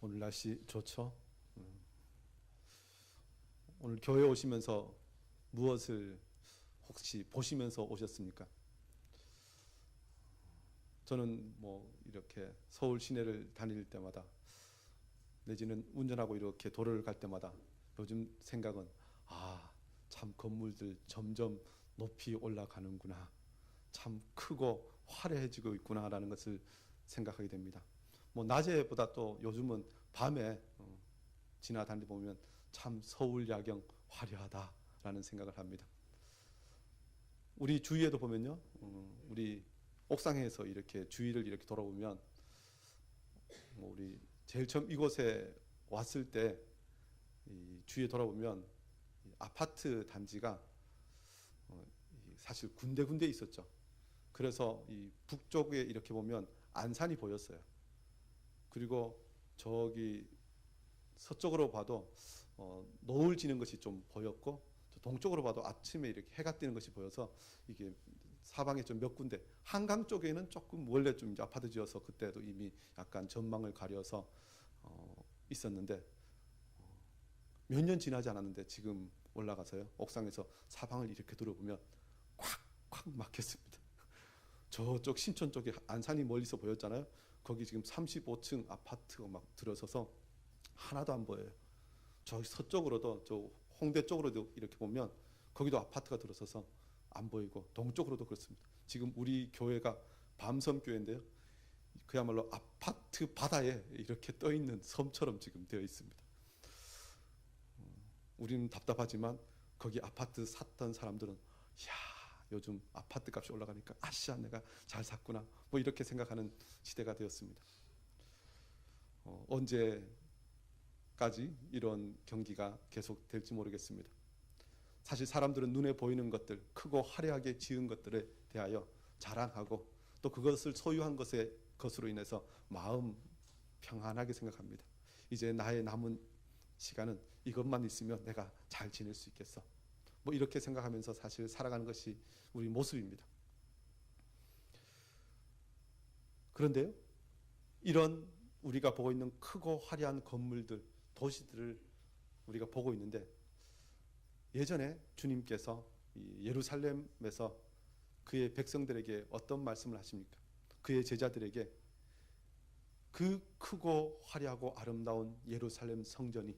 오늘 날씨 좋죠? 오늘 교회 오시면서 무엇을 혹시 보시면서 오셨습니까? 저는 뭐 이렇게 서울 시내를 다닐 때마다 내지는 운전하고 이렇게 도로를 갈 때마다 요즘 생각은 참 건물들 점점 높이 올라가는구나. 참 크고 화려해지고 있구나라는 것을 생각하게 됩니다. 뭐 낮에보다 또 요즘은 밤에 지나다니다 보면 참 서울 야경 화려하다라는 생각을 합니다. 우리 주위에도 보면요, 우리 옥상에서 이렇게 주위를 이렇게 돌아보면 우리 제일 처음 이곳에 왔을 때 이 주위에 돌아보면 아파트 단지가 사실 군데군데 있었죠. 그래서 이 북쪽에 이렇게 보면 안산이 보였어요. 그리고 저기 서쪽으로 봐도 노을 지는 것이 좀 보였고, 동쪽으로 봐도 아침에 이렇게 해가 뜨는 것이 보여서 이게 사방에 좀 몇 군데, 한강 쪽에는 조금 원래 좀 이제 아파트 지어서 그때도 이미 약간 전망을 가려서 있었는데 몇 년 지나지 않았는데 지금 올라가서요, 옥상에서 사방을 이렇게 들어보면 콱콱 막혔습니다. 저쪽 신촌 쪽에 안산이 멀리서 보였잖아요. 거기 지금 35층 아파트가 막 들어서서 하나도 안 보여요. 저 서쪽으로도, 저 홍대 쪽으로도 이렇게 보면 거기도 아파트가 들어서서 안 보이고, 동쪽으로도 그렇습니다. 지금 우리 교회가 밤섬교회인데요, 그야말로 아파트 바다에 이렇게 떠 있는 섬처럼 지금 되어 있습니다. 우리는 답답하지만 거기 아파트 샀던 사람들은 요즘 아파트 값이 올라가니까 아씨야 내가 잘 샀구나, 뭐 이렇게 생각하는 시대가 되었습니다. 언제까지 이런 경기가 계속될지 모르겠습니다. 사실 사람들은 눈에 보이는 것들, 크고 화려하게 지은 것들에 대하여 자랑하고, 또 그것을 소유한 것으로 인해서 마음 평안하게 생각합니다. 이제 나의 남은 시간은 이것만 있으면 내가 잘 지낼 수 있겠어, 뭐 이렇게 생각하면서 사실 살아가는 것이 우리 모습입니다. 그런데요, 이런 우리가 보고 있는 크고 화려한 건물들, 도시들을 우리가 보고 있는데, 예전에 주님께서 이 예루살렘에서 그의 백성들에게 어떤 말씀을 하십니까? 그의 제자들에게 그 크고 화려하고 아름다운 예루살렘 성전이,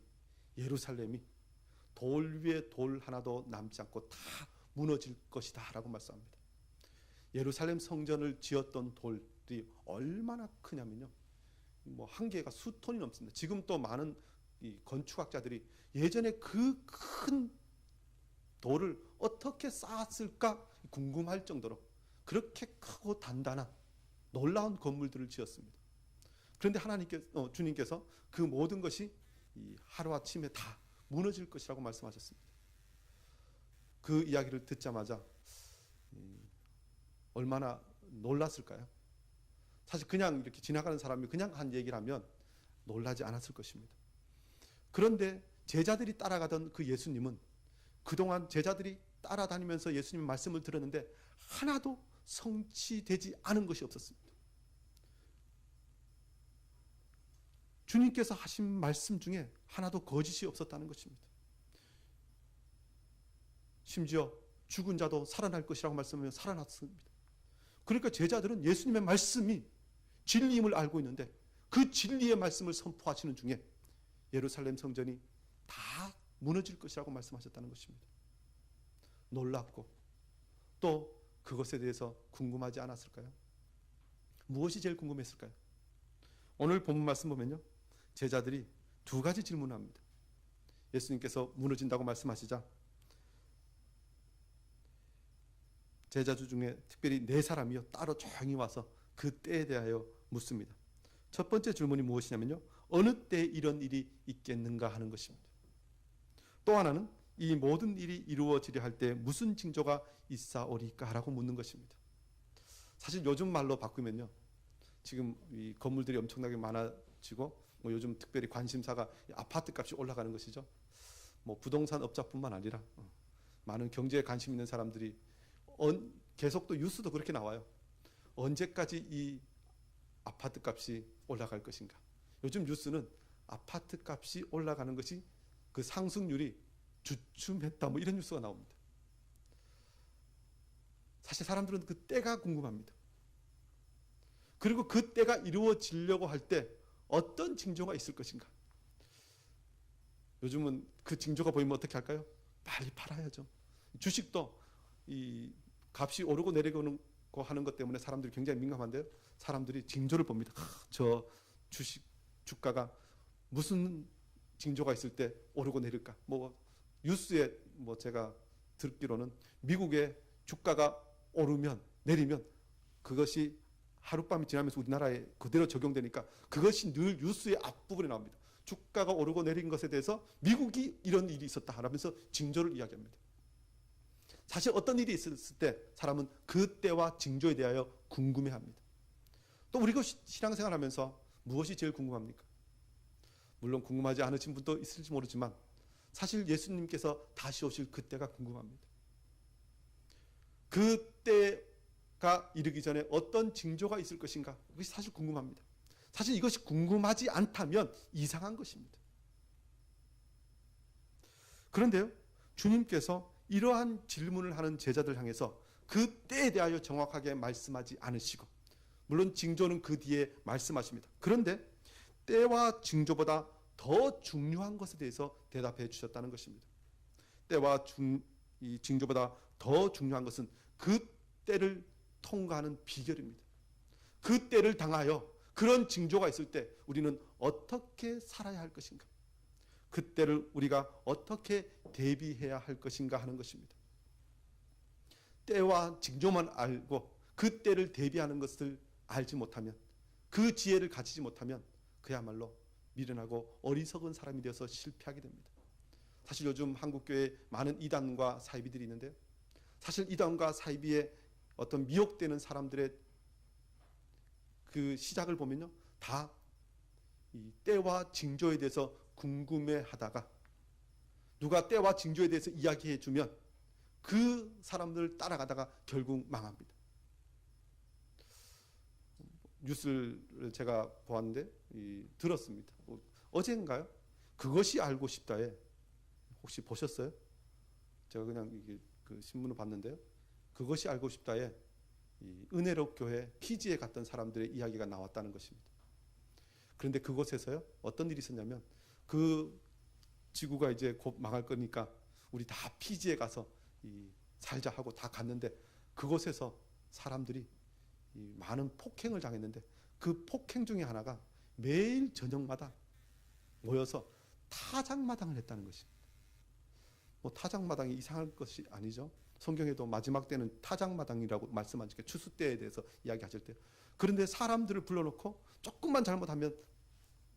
예루살렘이 돌 위에 돌 하나도 남지 않고 다 무너질 것이다 라고 말씀합니다. 예루살렘 성전을 지었던 돌이 얼마나 크냐면요, 뭐 한 개가 수톤이 넘습니다. 지금 또 많은 이 건축학자들이 예전에 그 큰 돌을 어떻게 쌓았을까 궁금할 정도로 그렇게 크고 단단한 놀라운 건물들을 지었습니다. 그런데 주님께서 그 모든 것이 이 하루아침에 다 무너질 것이라고 말씀하셨습니다. 그 이야기를 듣자마자 얼마나 놀랐을까요? 사실 그냥 이렇게 지나가는 사람이 그냥 한 얘기를 하면 놀라지 않았을 것입니다. 그런데 제자들이 따라가던 그 예수님은 그동안 제자들이 따라다니면서 예수님의 말씀을 들었는데 하나도 성취되지 않은 것이 없었습니다. 주님께서 하신 말씀 중에 하나도 거짓이 없었다는 것입니다. 심지어 죽은 자도 살아날 것이라고 말씀하며 살아났습니다. 그러니까 제자들은 예수님의 말씀이 진리임을 알고 있는데 그 진리의 말씀을 선포하시는 중에 예루살렘 성전이 다 무너질 것이라고 말씀하셨다는 것입니다. 놀랍고 또 그것에 대해서 궁금하지 않았을까요? 무엇이 제일 궁금했을까요? 오늘 본문 말씀 보면요, 제자들이 두 가지 질문을 합니다. 예수님께서 무너진다고 말씀하시자 제자들 중에 특별히 네 사람이요 따로 조용히 와서 그 때에 대하여 묻습니다. 첫 번째 질문이 무엇이냐면요, 어느 때 이런 일이 있겠는가 하는 것입니다. 또 하나는 이 모든 일이 이루어지려 할 때 무슨 징조가 있사오리까 라고 묻는 것입니다. 사실 요즘 말로 바꾸면요, 지금 이 건물들이 엄청나게 많아지고 뭐 요즘 특별히 관심사가 아파트 값이 올라가는 것이죠. 뭐 부동산 업자뿐만 아니라 많은 경제에 관심 있는 사람들이 계속 또 뉴스도 그렇게 나와요. 언제까지 이 아파트 값이 올라갈 것인가. 요즘 뉴스는 아파트 값이 올라가는 것이 그 상승률이 주춤했다 뭐 이런 뉴스가 나옵니다. 사실 사람들은 그 때가 궁금합니다. 그리고 그 때가 이루어지려고 할 때 어떤 징조가 있을 것인가. 요즘은 그 징조가 보이면 어떻게 할까요? 빨리 팔아야죠. 주식도 이 값이 오르고 내리고 하는 것 때문에 사람들이 굉장히 민감한데요. 사람들이 징조를 봅니다. 저 주식 주가가 무슨 징조가 있을 때 오르고 내릴까? 뭐 뉴스에 뭐 제가 듣기로는 미국의 주가가 오르면 내리면 그것이 하룻밤이 지나면서 우리나라에 그대로 적용되니까 그것이 늘 뉴스의 앞부분에 나옵니다. 주가가 오르고 내린 것에 대해서 미국이 이런 일이 있었다 하면서 징조를 이야기합니다. 사실 어떤 일이 있었을 때 사람은 그 때와 징조에 대하여 궁금해합니다. 또 우리가 신앙생활하면서 무엇이 제일 궁금합니까? 물론 궁금하지 않으신 분도 있을지 모르지만 사실 예수님께서 다시 오실 그때가 궁금합니다. 그때가 이르기 전에 어떤 징조가 있을 것인가? 그것이 사실 궁금합니다. 사실 이것이 궁금하지 않다면 이상한 것입니다. 그런데요, 주님께서 이러한 질문을 하는 제자들 향해서 그 때에 대하여 정확하게 말씀하지 않으시고, 물론 징조는 그 뒤에 말씀하십니다. 그런데 때와 징조보다 더 중요한 것에 대해서 대답해 주셨다는 것입니다. 때와 이 징조보다 더 중요한 것은 그 때를 통과하는 비결입니다. 그 때를 당하여 그런 징조가 있을 때 우리는 어떻게 살아야 할 것인가? 그 때를 우리가 어떻게 대비해야 할 것인가 하는 것입니다. 때와 징조만 알고 그 때를 대비하는 것을 알지 못하면, 그 지혜를 가지지 못하면 그야말로 미련하고 어리석은 사람이 되어서 실패하게 됩니다. 사실 요즘 한국교회에 많은 이단과 사이비들이 있는데요. 사실 이단과 사이비에 어떤 미혹되는 사람들의 그 시작을 보면요, 다 이 때와 징조에 대해서 궁금해하다가 누가 때와 징조에 대해서 이야기해주면 그 사람들을 따라가다가 결국 망합니다. 뉴스를 제가 보았는데 들었습니다. 어제인가요? 그것이 알고 싶다에 혹시 보셨어요? 제가 그냥 이게 그 신문을 봤는데요. 그것이 알고 싶다에 이 은혜로 교회 피지에 갔던 사람들의 이야기가 나왔다는 것입니다. 그런데 그곳에서요, 어떤 일이 있었냐면 그 지구가 이제 곧 망할 거니까 우리 다 피지에 가서 살자 하고 다 갔는데 그곳에서 사람들이 많은 폭행을 당했는데 그 폭행 중에 하나가 매일 저녁마다 모여서 타작마당을 했다는 것입니다. 뭐 타작마당이 이상할 것이 아니죠. 성경에도 마지막 때는 타작마당이라고 말씀하시니까 추수 때에 대해서 이야기하실 때. 그런데 사람들을 불러놓고 조금만 잘못하면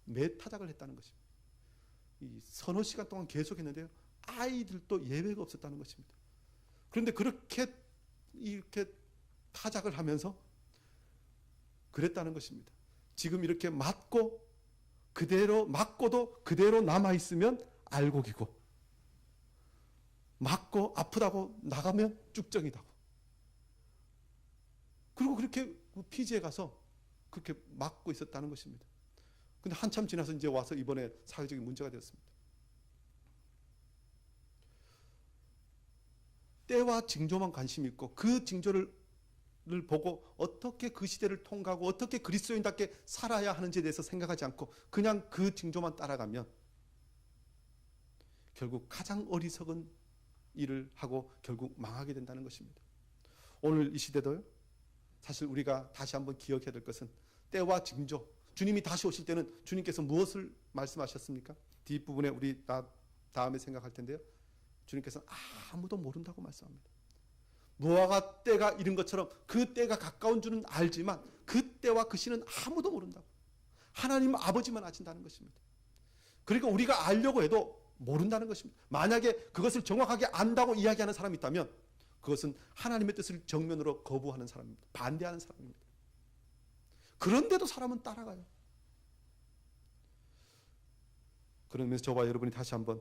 매타작을 했다는 것입니다. 이 서너 시간 동안 계속했는데요, 아이들도 예외가 없었다는 것입니다. 그런데 그렇게 이렇게 타작을 하면서 그랬다는 것입니다. 지금 이렇게 맞고 그대로 맞고도 그대로 남아 있으면 알곡이고, 맞고 아프다고 나가면 쭉정이다고. 그리고 그렇게 피지에 가서 그렇게 맞고 있었다는 것입니다. 근데 한참 지나서 이제 와서 이번에 사회적인 문제가 되었습니다. 때와 징조만 관심 있고 그 징조를 보고 어떻게 그 시대를 통과하고 어떻게 그리스도인답게 살아야 하는지에 대해서 생각하지 않고 그냥 그 징조만 따라가면 결국 가장 어리석은 일을 하고 결국 망하게 된다는 것입니다. 오늘 이 시대도요, 사실 우리가 다시 한번 기억해야 될 것은 때와 징조, 주님이 다시 오실 때는 주님께서 무엇을 말씀하셨습니까? 뒷부분에 우리 다음에 생각할 텐데요, 주님께서는 아무도 모른다고 말씀합니다. 무화과 때가 이른 것처럼 그 때가 가까운 줄은 알지만 그 때와 그 시는 아무도 모른다고. 하나님 아버지만 아신다는 것입니다. 그러니까 우리가 알려고 해도 모른다는 것입니다. 만약에 그것을 정확하게 안다고 이야기하는 사람이 있다면 그것은 하나님의 뜻을 정면으로 거부하는 사람입니다. 반대하는 사람입니다. 그런데도 사람은 따라가요. 그러면서 저와 여러분이 다시 한번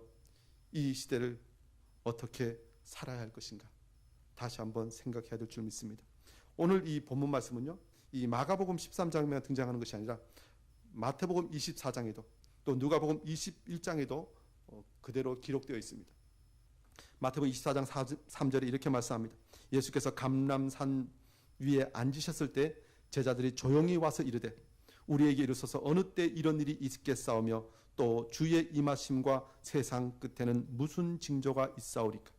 이 시대를 어떻게 살아야 할 것인가 다시 한번 생각해야 될 줄 믿습니다. 오늘 이 본문 말씀은요, 이 마가복음 13장에만 등장하는 것이 아니라 마태복음 24장에도 또 누가복음 21장에도 그대로 기록되어 있습니다. 마태복음 24장 3절에 이렇게 말씀합니다. 예수께서 감람산 위에 앉으셨을 때 제자들이 조용히 와서 이르되 우리에게 이르소서 어느 때 이런 일이 있겠사오며 또 주의 임하심과 세상 끝에는 무슨 징조가 있사오리까.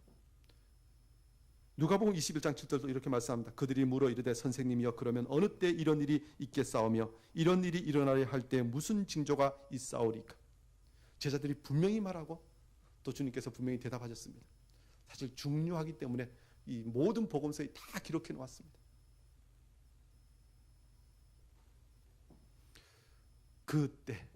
누가복음 21장 7절도 이렇게 말씀합니다. 그들이 물어 이르되 선생님이여 그러면 어느 때 이런 일이 있겠사오며 이런 일이 일어나려 할 때 무슨 징조가 있사오리까. 제자들이 분명히 말하고 또 주님께서 분명히 대답하셨습니다. 사실 중요하기 때문에 이 모든 복음서에 다 기록해 놓았습니다. 그때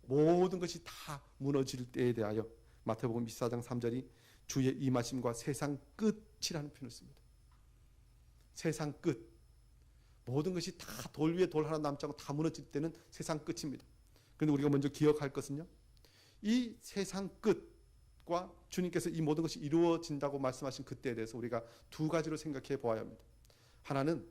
모든 것이 다 무너질 때에 대하여 마태복음 24장 3절이 주의 임하심과 세상 끝이라는 표현을 씁니다. 세상 끝. 모든 것이 다 돌 위에 돌 하나 남지 않고 다 무너질 때는 세상 끝입니다. 그런데 우리가 먼저 기억할 것은요, 이 세상 끝과 주님께서 이 모든 것이 이루어진다고 말씀하신 그때에 대해서 우리가 두 가지로 생각해 보아야 합니다. 하나는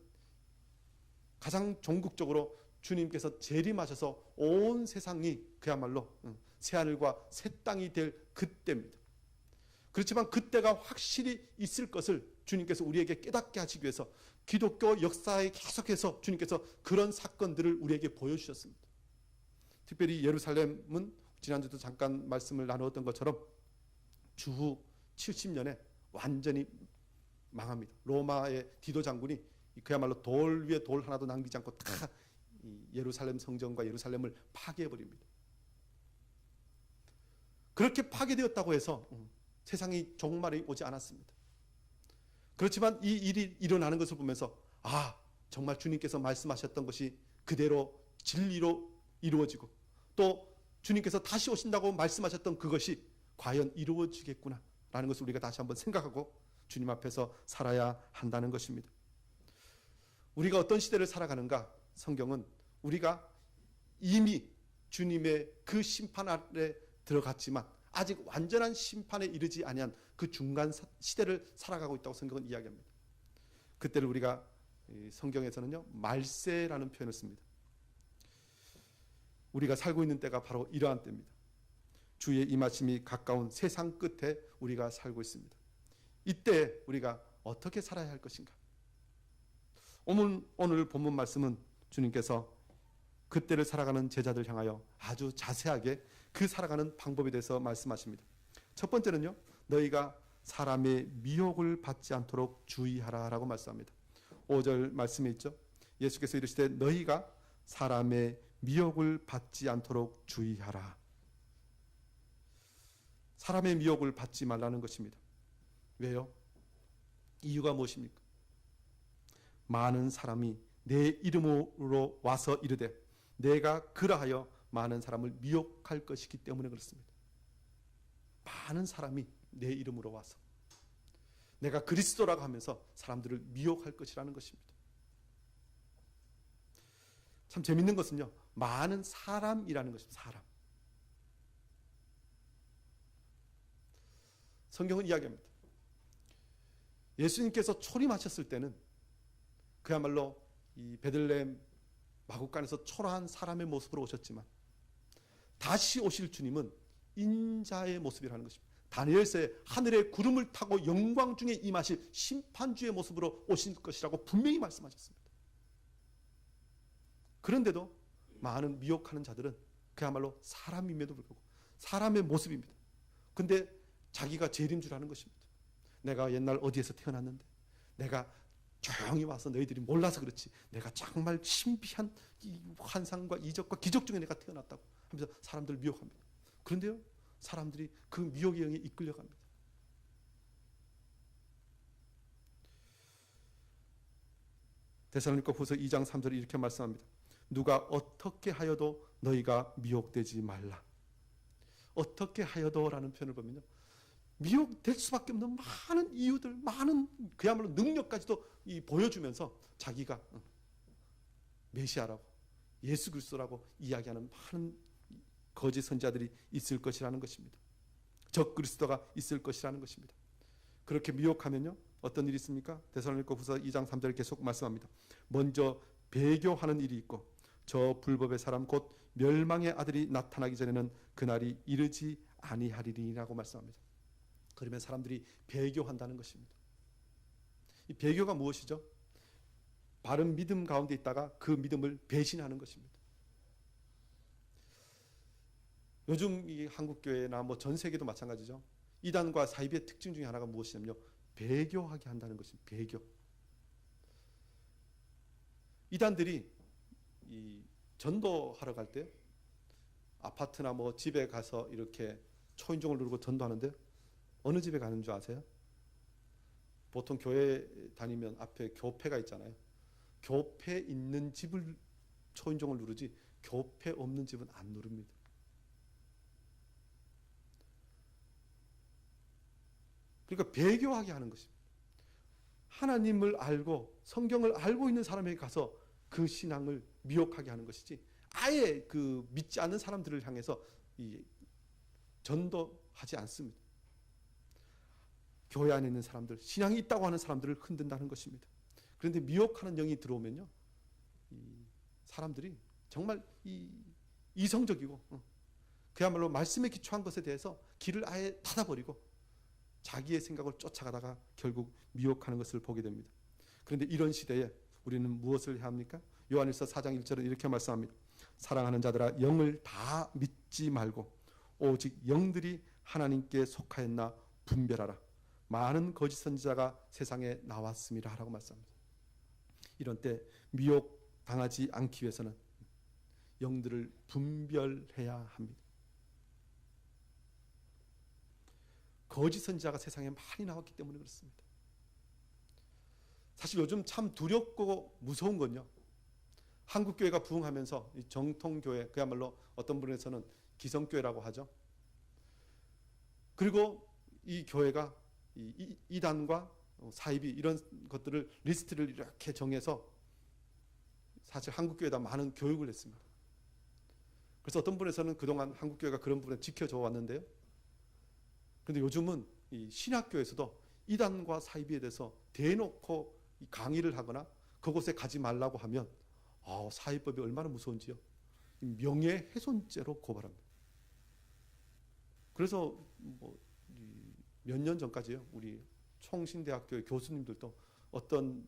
가장 종국적으로 주님께서 재림하셔서 온 세상이 그야말로 새하늘과 새 땅이 될 그때입니다. 그렇지만 그때가 확실히 있을 것을 주님께서 우리에게 깨닫게 하시기 위해서 기독교 역사에 계속해서 주님께서 그런 사건들을 우리에게 보여주셨습니다. 특별히 예루살렘은 지난주도 잠깐 말씀을 나누었던 것처럼 주후 70년에 완전히 망합니다. 로마의 디도 장군이 그야말로 돌 위에 돌 하나도 남기지 않고 다 예루살렘 성전과 예루살렘을 파괴해버립니다. 그렇게 파괴되었다고 해서 세상이 종말이 오지 않았습니다. 그렇지만 이 일이 일어나는 것을 보면서 정말 주님께서 말씀하셨던 것이 그대로 진리로 이루어지고 또 주님께서 다시 오신다고 말씀하셨던 그것이 과연 이루어지겠구나 라는 것을 우리가 다시 한번 생각하고 주님 앞에서 살아야 한다는 것입니다. 우리가 어떤 시대를 살아가는가? 성경은 우리가 이미 주님의 그 심판 아래 들어갔지만 아직 완전한 심판에 이르지 아니한 그 중간 시대를 살아가고 있다고 성경은 이야기합니다. 그때를 우리가 성경에서는요 말세라는 표현을 씁니다. 우리가 살고 있는 때가 바로 이러한 때입니다. 주의 임하심이 가까운 세상 끝에 우리가 살고 있습니다. 이때 우리가 어떻게 살아야 할 것인가? 오늘 본문 말씀은 주님께서 그때를 살아가는 제자들 향하여 아주 자세하게 그 살아가는 방법에 대해서 말씀하십니다. 첫 번째는요, 너희가 사람의 미혹을 받지 않도록 주의하라 라고 말씀합니다. 5절 말씀에 있죠. 예수께서 이르시되 너희가 사람의 미혹을 받지 않도록 주의하라. 사람의 미혹을 받지 말라는 것입니다. 왜요? 이유가 무엇입니까? 많은 사람이 내 이름으로 와서 이르되 내가 그러하여 많은 사람을 미혹할 것이기 때문에 그렇습니다. 많은 사람이 내 이름으로 와서 내가 그리스도라고 하면서 사람들을 미혹할 것이라는 것입니다. 참 재밌는 것은요, 많은 사람이라는 것입니다. 사람. 성경은 이야기합니다. 예수님께서 초림하셨을 때는 그야말로 이 베들레헴 마구간에서 초라한 사람의 모습으로 오셨지만 다시 오실 주님은 인자의 모습이라는 것입니다. 다니엘서에 하늘의 구름을 타고 영광 중에 임하실 심판주의 모습으로 오실 것이라고 분명히 말씀하셨습니다. 그런데도 많은 미혹하는 자들은 그야말로 사람임에도 불구하고 사람의 모습입니다. 근데 자기가 제일인 줄 아는 것입니다. 내가 옛날 어디에서 태어났는데 내가 조용히 와서 너희들이 몰라서 그렇지 내가 정말 신비한 이 환상과 이적과 기적 중에 내가 태어났다고 하면서 사람들을 미혹합니다. 그런데요, 사람들이 그 미혹의 영에 이끌려갑니다. 데살로니가 후서 2장 3절에 이렇게 말씀합니다. 누가 어떻게 하여도 너희가 미혹되지 말라. 어떻게 하여도라는 표현을 보면요, 미혹될 수밖에 없는 많은 이유들, 많은 그야말로 능력까지도 보여주면서 자기가 메시아라고 예수 그리스도라고 이야기하는 많은 거짓 선지자들이 있을 것이라는 것입니다. 적 그리스도가 있을 것이라는 것입니다. 그렇게 미혹하면요, 어떤 일이 있습니까? 데살로니가 후서 2장 3절에 계속 말씀합니다. 먼저 배교하는 일이 있고 저 불법의 사람 곧 멸망의 아들이 나타나기 전에는 그날이 이르지 아니하리라고 말씀합니다. 그러면 사람들이 배교한다는 것입니다. 이 배교가 무엇이죠? 바른 믿음 가운데 있다가 그 믿음을 배신하는 것입니다. 요즘 이 한국 교회나 뭐 전 세계도 마찬가지죠. 이단과 사이비의 특징 중에 하나가 무엇이냐면요, 배교하게 한다는 것입니다. 배교. 이단들이 이 전도하러 갈 때 아파트나 뭐 집에 가서 이렇게 초인종을 누르고 전도하는데 어느 집에 가는 줄 아세요? 보통 교회 다니면 앞에 교패가 있잖아요. 교패 있는 집을 초인종을 누르지 교패 없는 집은 안 누릅니다. 그러니까 배교하게 하는 것입니다. 하나님을 알고 성경을 알고 있는 사람에게 가서 그 신앙을 미혹하게 하는 것이지, 아예 그 믿지 않는 사람들을 향해서 전도하지 않습니다. 교회 안에 있는 사람들, 신앙이 있다고 하는 사람들을 흔든다는 것입니다. 그런데 미혹하는 영이 들어오면요, 사람들이 정말 이성적이고 그야말로 말씀에 기초한 것에 대해서 길을 아예 닫아버리고 자기의 생각을 쫓아가다가 결국 미혹하는 것을 보게 됩니다. 그런데 이런 시대에 우리는 무엇을 해야 합니까? 요한일서 4장 1절은 이렇게 말씀합니다. 사랑하는 자들아, 영을 다 믿지 말고 오직 영들이 하나님께 속하였나 분별하라. 많은 거짓 선지자가 세상에 나왔음이라 라고 말씀합니다. 이런 때 미혹 당하지 않기 위해서는 영들을 분별해야 합니다. 거짓 선지자가 세상에 많이 나왔기 때문에 그렇습니다. 사실 요즘 참 두렵고 무서운 건요, 한국 교회가 부흥하면서 이 정통교회, 그야말로 어떤 분에서는 기성교회라고 하죠. 그리고 이 교회가 이단과 사이비 이런 것들을 리스트를 이렇게 정해서 사실 한국 교회에다 많은 교육을 했습니다. 그래서 어떤 분에서는 그동안 한국 교회가 그런 부분을 지켜줘 왔는데요. 그런데 요즘은 이 신학교에서도 이단과 사이비에 대해서 대놓고 강의를 하거나 그곳에 가지 말라고 하면 사이법이 얼마나 무서운지요. 명예훼손죄로 고발합니다. 그래서 몇 년 전까지요, 우리 총신대학교의 교수님들도 어떤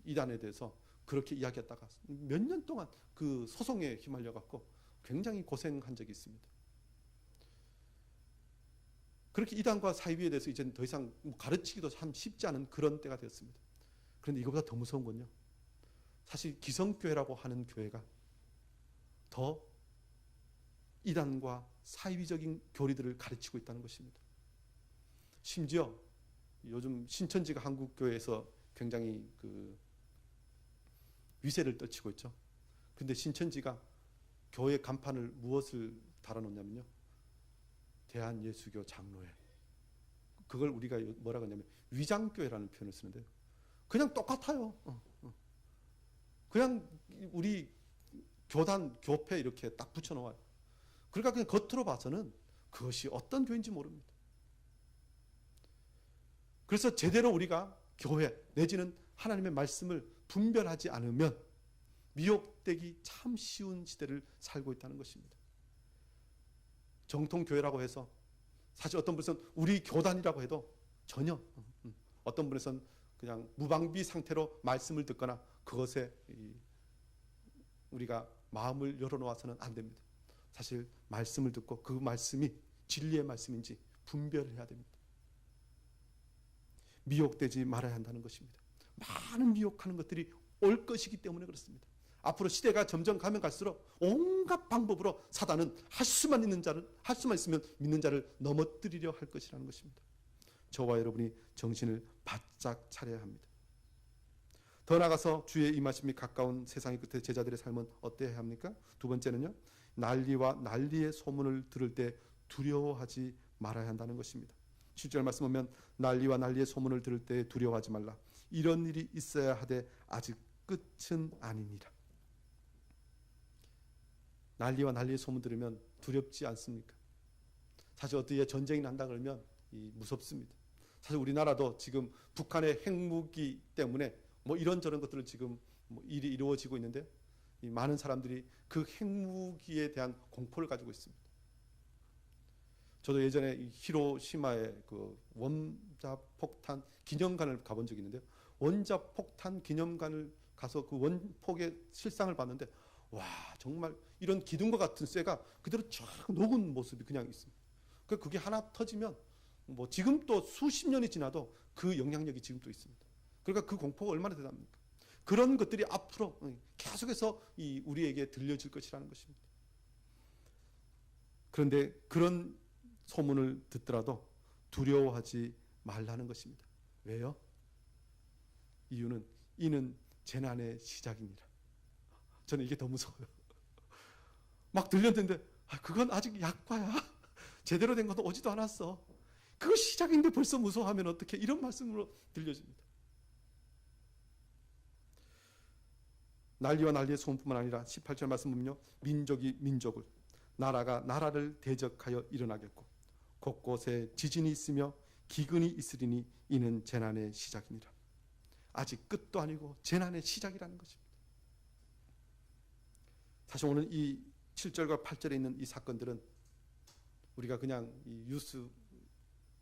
이단에 대해서 그렇게 이야기했다가 몇 년 동안 그 소송에 휘말려 갖고 굉장히 고생한 적이 있습니다. 그렇게 이단과 사이비에 대해서 이제는 더 이상 가르치기도 참 쉽지 않은 그런 때가 되었습니다. 그런데 이거보다 더 무서운 건요, 사실 기성교회라고 하는 교회가 더 이단과 사이비적인 교리들을 가르치고 있다는 것입니다. 심지어 요즘 신천지가 한국교회에서 굉장히 그 위세를 떨치고 있죠. 그런데 신천지가 교회 간판을 무엇을 달아놓냐면요, 대한예수교 장로회. 그걸 우리가 뭐라고 하냐면 위장교회라는 표현을 쓰는데요, 그냥 똑같아요. 그냥 우리 교단, 교패 이렇게 딱 붙여놓아요. 그러니까 그냥 겉으로 봐서는 그것이 어떤 교회인지 모릅니다. 그래서 제대로 우리가 교회 내지는 하나님의 말씀을 분별하지 않으면 미혹되기 참 쉬운 시대를 살고 있다는 것입니다. 정통교회라고 해서 사실 어떤 분은 우리 교단이라고 해도 전혀, 어떤 분에서는 그냥 무방비 상태로 말씀을 듣거나 그것에 우리가 마음을 열어놓아서는 안 됩니다. 사실 말씀을 듣고 그 말씀이 진리의 말씀인지 분별을 해야 됩니다. 미혹되지 말아야 한다는 것입니다. 많은 미혹하는 것들이 올 것이기 때문에 그렇습니다. 앞으로 시대가 점점 가면 갈수록 온갖 방법으로 사단은 할 수만 있으면 믿는 자를 넘어뜨리려 할 것이라는 것입니다. 저와 여러분이 정신을 바짝 차려야 합니다. 더 나아가서 주의 임하심이 가까운 세상의 끝에 제자들의 삶은 어때야 합니까? 두 번째는요, 난리와 난리의 소문을 들을 때 두려워하지 말아야 한다는 것입니다. 7절 말씀 보면 난리와 난리의 소문을 들을 때 두려워하지 말라. 이런 일이 있어야 하되 아직 끝은 아니니라. 난리와 난리의 소문 들으면 두렵지 않습니까? 사실 어떻게 전쟁이 난다 그러면 무섭습니다. 사실 우리나라도 지금 북한의 핵무기 때문에 뭐 이런저런 것들을 지금 일이 이루어지고 있는데, 이 많은 사람들이 그 핵무기에 대한 공포를 가지고 있습니다. 저도 예전에 이 히로시마의 그 원자폭탄 기념관을 가본 적이 있는데요. 원자폭탄 기념관을 가서 그 원폭의 실상을 봤는데, 와, 정말 이런 기둥과 같은 쇠가 그대로 쫙 녹은 모습이 그냥 있습니다. 그게 하나 터지면 뭐 지금 또 수십 년이 지나도 그 영향력이 지금 또 있습니다. 그러니까 그 공포가 얼마나 대단합니까? 그런 것들이 앞으로 계속해서 우리에게 들려질 것이라는 것입니다. 그런데 그런 소문을 듣더라도 두려워하지 말라는 것입니다. 왜요? 이유는 이는 재난의 시작입니다. 저는 이게 더 무서워요. 막 들렸는데 그건 아직 약과야. 제대로 된 것도 오지도 않았어. 그거 시작인데 벌써 무서워하면 어떡해? 이런 말씀으로 들려집니다. 난리와 난리의 소문뿐만 아니라 18절 말씀 보면요, 민족이 민족을, 나라가 나라를 대적하여 일어나겠고 곳곳에 지진이 있으며 기근이 있으리니 이는 재난의 시작이니라. 아직 끝도 아니고 재난의 시작이라는 것입니다. 사실 오늘 이 7절과 8절에 있는 이 사건들은 우리가 그냥 이 뉴스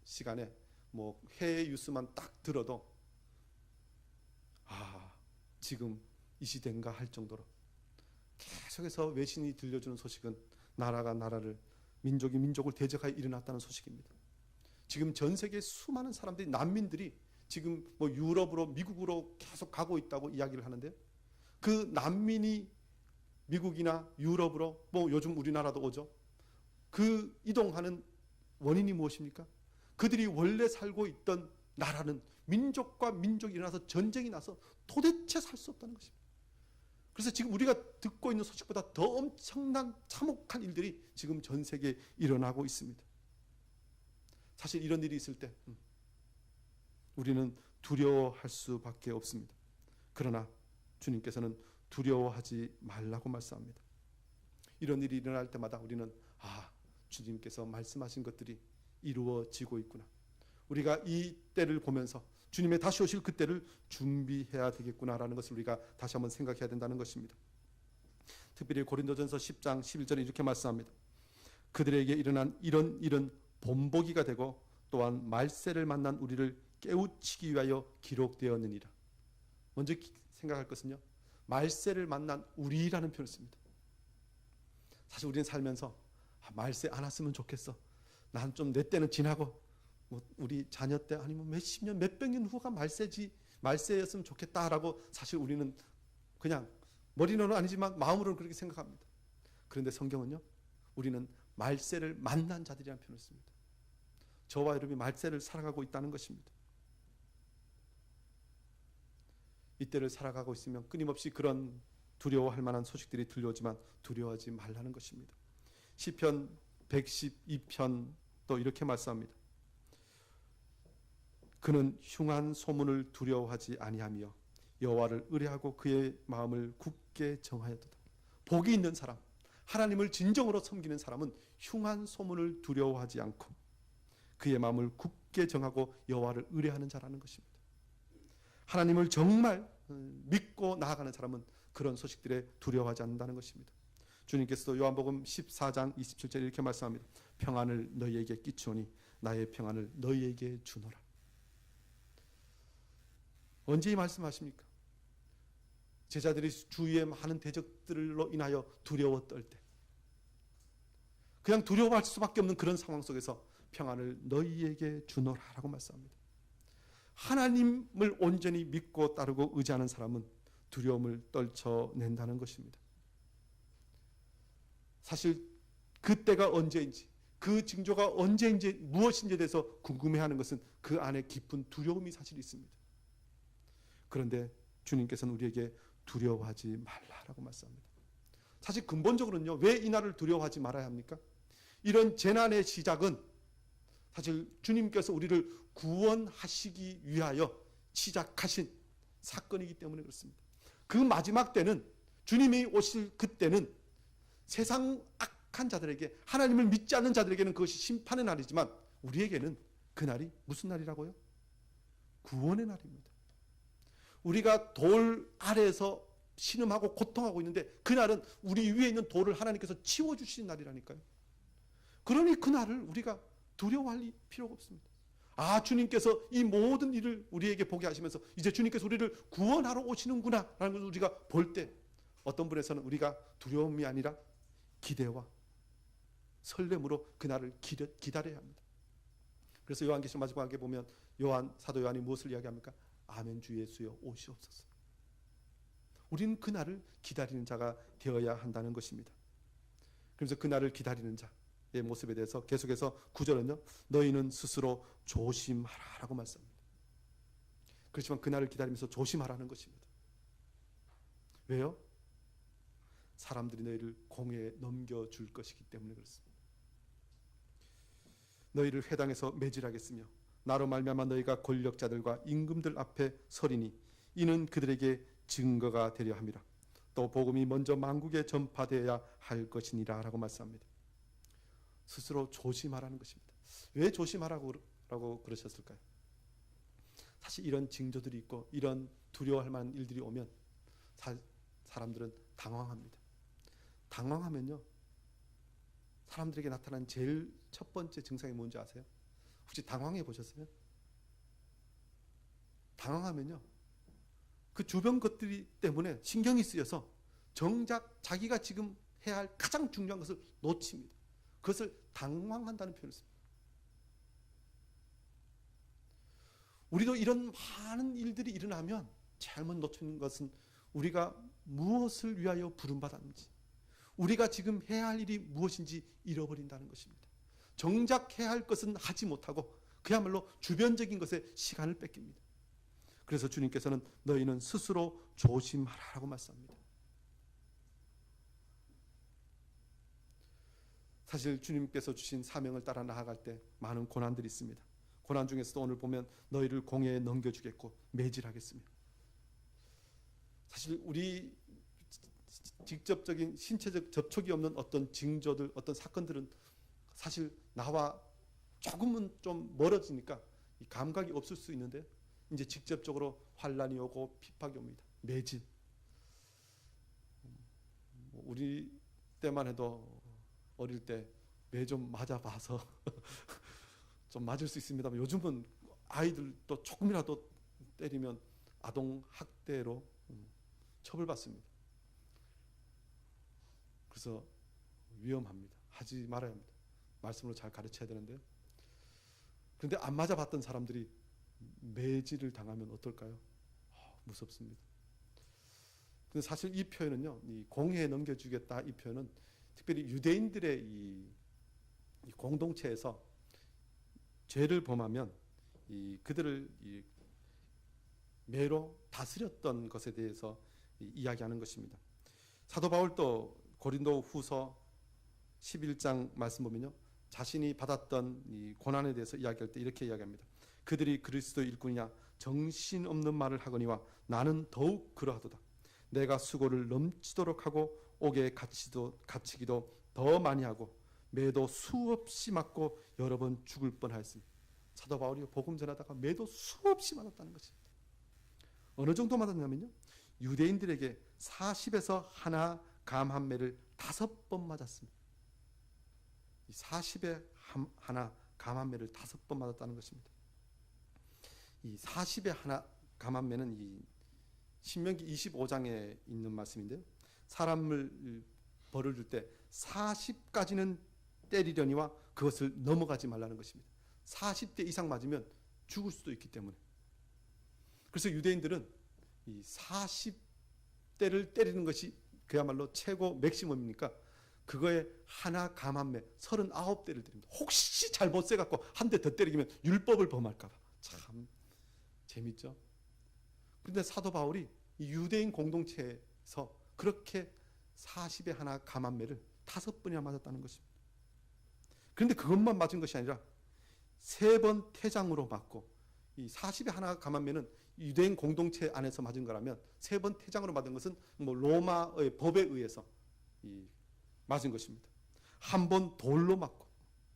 시간에 뭐 해외 뉴스만 딱 들어도 지금 이 시대인가 할 정도로 계속해서 외신이 들려주는 소식은 나라가 나라를, 민족이 민족을 대적하여 일어났다는 소식입니다. 지금 전 세계 수많은 사람들이, 난민들이 지금 뭐 유럽으로, 미국으로 계속 가고 있다고 이야기를 하는데요. 그 난민이 미국이나 유럽으로, 뭐 요즘 우리나라도 오죠. 그 이동하는 원인이 무엇입니까? 그들이 원래 살고 있던 나라는 민족과 민족이 일어나서 전쟁이 나서 도대체 살 수 없다는 것입니다. 그래서 지금 우리가 듣고 있는 소식보다 더 엄청난 참혹한 일들이 지금 전 세계에 일어나고 있습니다. 사실 이런 일이 있을 때 우리는 두려워할 수밖에 없습니다. 그러나 주님께서는 두려워하지 말라고 말씀합니다. 이런 일이 일어날 때마다 우리는 주님께서 말씀하신 것들이 이루어지고 있구나. 우리가 이 때를 보면서 주님의 다시 오실 그때를 준비해야 되겠구나라는 것을 우리가 다시 한번 생각해야 된다는 것입니다. 특별히 고린도전서 10장 11절에 이렇게 말씀합니다. 그들에게 일어난 이런 일은 본보기가 되고 또한 말세를 만난 우리를 깨우치기 위하여 기록되었느니라. 먼저 생각할 것은요, 말세를 만난 우리라는 표현을 씁니다. 사실 우리는 살면서 말세 안 왔으면 좋겠어. 난 좀 내 때는 지나고 뭐 우리 자녀 때 아니면 몇십 년, 몇백 년 후가 말세였으면 좋겠다라고 사실 우리는 그냥 머리로는 아니지만 마음으로는 그렇게 생각합니다. 그런데 성경은요, 우리는 말세를 만난 자들이라는 표현을 씁니다. 저와 여러분이 말세를 살아가고 있다는 것입니다. 이때를 살아가고 있으면 끊임없이 그런 두려워할 만한 소식들이 들려오지만 두려워하지 말라는 것입니다. 시편 112편 또 이렇게 말씀합니다. 그는 흉한 소문을 두려워하지 아니하며 여호와를 의뢰하고 그의 마음을 굳게 정하였도다. 복이 있는 사람, 하나님을 진정으로 섬기는 사람은 흉한 소문을 두려워하지 않고 그의 마음을 굳게 정하고 여호와를 의뢰하는 자라는 것입니다. 하나님을 정말 믿고 나아가는 사람은 그런 소식들에 두려워하지 않는다는 것입니다. 주님께서도 요한복음 14장 27절에 이렇게 말씀합니다. 평안을 너희에게 끼치오니 나의 평안을 너희에게 주노라. 언제 이 말씀하십니까? 제자들이 주위에 많은 대적들로 인하여 두려워 떨 때, 그냥 두려워할 수밖에 없는 그런 상황 속에서 평안을 너희에게 주노라라고 말씀합니다. 하나님을 온전히 믿고 따르고 의지하는 사람은 두려움을 떨쳐낸다는 것입니다. 사실 그때가 언제인지, 그 징조가 언제인지, 무엇인지에 대해서 궁금해하는 것은 그 안에 깊은 두려움이 사실 있습니다. 그런데 주님께서는 우리에게 두려워하지 말라라고 말씀합니다. 사실 근본적으로는요, 왜 이 날을 두려워하지 말아야 합니까? 이런 재난의 시작은 사실 주님께서 우리를 구원하시기 위하여 시작하신 사건이기 때문에 그렇습니다. 그 마지막 때는, 주님이 오실 그때는 세상 악한 자들에게, 하나님을 믿지 않는 자들에게는 그것이 심판의 날이지만 우리에게는 그 날이 무슨 날이라고요? 구원의 날입니다. 우리가 돌 아래에서 신음하고 고통하고 있는데 그날은 우리 위에 있는 돌을 하나님께서 치워주신 날이라니까요. 그러니 그날을 우리가 두려워할 필요가 없습니다. 주님께서 이 모든 일을 우리에게 보게 하시면서 이제 주님께서 우리를 구원하러 오시는구나 라는 것을 우리가 볼 때 어떤 분에서는 우리가 두려움이 아니라 기대와 설렘으로 그날을 기다려야 합니다. 그래서 요한계시록 마지막에 보면 사도 요한이 무엇을 이야기합니까? 아멘 주 예수여 오시옵소서. 우리는 그날을 기다리는 자가 되어야 한다는 것입니다. 그래서 그날을 기다리는 자의 모습에 대해서 계속해서 9절은요. 너희는 스스로 조심하라라고 말씀합니다. 그렇지만 그날을 기다리면서 조심하라는 것입니다. 왜요? 사람들이 너희를 공회에 넘겨줄 것이기 때문에 그렇습니다. 너희를 회당에서 매질하겠으며 나로 말미암아 너희가 권력자들과 임금들 앞에 서리니 이는 그들에게 증거가 되려 함이라. 또 복음이 먼저 만국에 전파되어야 할 것이니라 라고 말씀합니다. 스스로 조심하라는 것입니다. 왜 조심하라고 그러셨을까요? 사실 이런 징조들이 있고 이런 두려워할 만한 일들이 오면 사람들은 당황합니다. 당황하면요, 사람들에게 나타나는 제일 첫 번째 증상이 뭔지 아세요? 혹시 당황해 보셨어요? 당황하면요, 그 주변 것들이 때문에 신경이 쓰여서 정작 자기가 지금 해야 할 가장 중요한 것을 놓칩니다. 그것을 당황한다는 표현을 씁니다. 우리도 이런 많은 일들이 일어나면 잘못 놓치는 것은 우리가 무엇을 위하여 부름받았는지, 우리가 지금 해야 할 일이 무엇인지 잃어버린다는 것입니다. 정작 해야 할 것은 하지 못하고 그야말로 주변적인 것에 시간을 뺏깁니다. 그래서 주님께서는 너희는 스스로 조심하라고 말씀합니다. 사실 주님께서 주신 사명을 따라 나아갈 때 많은 고난들이 있습니다. 고난 중에서도 오늘 보면 너희를 공회에 넘겨주겠고 매질하겠으며, 사실 우리 직접적인 신체적 접촉이 없는 어떤 징조들, 어떤 사건들은 사실 나와 조금은 좀 멀어지니까 이 감각이 없을 수 있는데, 이제 직접적으로 환난이 오고 핍박이 옵니다. 매질. 우리 때만 해도 어릴 때 매 좀 맞아봐서 좀 맞을 수 있습니다만, 요즘은 아이들도 조금이라도 때리면 아동 학대로 처벌받습니다. 그래서 위험합니다. 하지 말아야 합니다. 말씀으로 잘 가르쳐야 되는데요. 그런데 안 맞아봤던 사람들이 매질을 당하면 어떨까요? 무섭습니다. 근데 사실 이 표현은요, 이 공회에 넘겨주겠다, 이 표현은 특별히 유대인들의 이 공동체에서 죄를 범하면 그들을 매로 다스렸던 것에 대해서 이야기하는 것입니다. 사도 바울도 고린도 후서 11장 말씀 보면요, 자신이 받았던 이 고난에 대해서 이야기할 때 이렇게 이야기합니다. 그들이 그리스도 일꾼이냐 정신없는 말을 하거니와 나는 더욱 그러하도다. 내가 수고를 넘치도록 하고 옥에 갇히기도 더 많이 하고 매도 수없이 맞고 여러 번 죽을 뻔하였으니, 사도 바울이 복음 전하다가 매도 수없이 맞았다는 것입니다. 어느 정도 맞았냐면요, 유대인들에게 40에서 하나 감 한 매를 5번 맞았습니다. 40에 하나 감 한 매를 5번 맞았다는 것입니다. 이 40에 하나 감 한 매는 이 신명기 25장에 있는 말씀인데요, 사람을 벌을 줄 때 40까지는 때리려니와 그것을 넘어가지 말라는 것입니다. 40대 이상 맞으면 죽을 수도 있기 때문에. 그래서 유대인들은 이 40대를 때리는 것이 그야말로 최고 맥시멈이니까 그거에 하나 감 한 매 39대를 때립니다. 혹시 잘못 세갖고 한 대 더 때리면 율법을 범할까 봐. 참 재밌죠. 그런데 사도 바울이 이 유대인 공동체에서 그렇게 40에 하나 감 한 매를 5번이나 맞았다는 것입니다. 그런데 그것만 맞은 것이 아니라 3번 태장으로 맞고, 이 40에 하나 감 한 매는 유대인 공동체 안에서 맞은 거라면 3번 태장으로 맞은 것은 뭐 로마의 법에 의해서 맞은 것입니다. 한 번 돌로 맞고